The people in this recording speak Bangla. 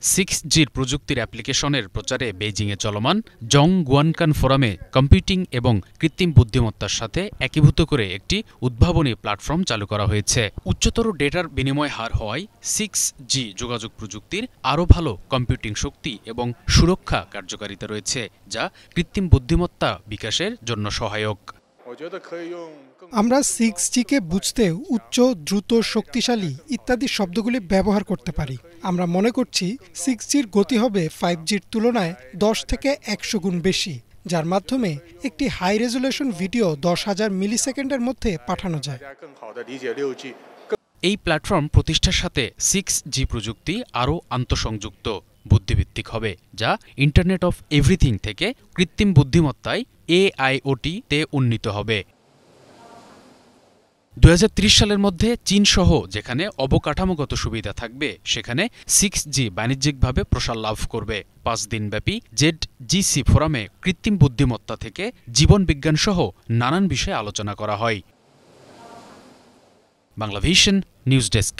6G'র প্রযুক্তির অ্যাপ্লিকেশনের প্রচারে বেইজিংয়ে চলমান জং গুয়ানকান ফোরামে কম্পিউটিং এবং কৃত্রিম বুদ্ধিমত্তার সাথে একীভূত করে একটি উদ্ভাবনী প্ল্যাটফর্ম চালু করা হয়েছে। উচ্চতর ডেটার বিনিময় হার হওয়ায় 6G যোগাযোগ প্রযুক্তির আরও ভালো কম্পিউটিং শক্তি এবং সুরক্ষা কার্যকারিতা রয়েছে, যা কৃত্রিম বুদ্ধিমত্তা বিকাশের জন্য সহায়ক। আমরা 6Gকে বুঝতে উচ্চ, দ্রুত, শক্তিশালী ইত্যাদি শব্দগুলি ব্যবহার করতে পারি। আমরা মনে করছি 6Gর গতি হবে 5Gর তুলনায় 10 থেকে 100 গুণ বেশি, যার মাধ্যমে একটি হাই রেজুলেশন ভিডিও 10,000 মিলিসেকেন্ডের মধ্যে পাঠানো যায়। এই প্ল্যাটফর্ম প্রতিষ্ঠার সাথে 6G প্রযুক্তি আরও আন্তঃসংযুক্ত, বুদ্ধিভিত্তিক হবে, যা ইন্টারনেট অফ এভরিথিং থেকে কৃত্রিম বুদ্ধিমত্তায় AIoT-তে উন্নীত হবে। 2030 সালের মধ্যে চীনসহ যেখানে অবকাঠামোগত সুবিধা থাকবে, সেখানে 6G বাণিজ্যিকভাবে প্রসার লাভ করবে। 5 দিনব্যাপী ZGC ফোরামে কৃত্রিম বুদ্ধিমত্তা থেকে জীবনবিজ্ঞানসহ নানান বিষয়ে আলোচনা করা হয়। Banglavision news desk.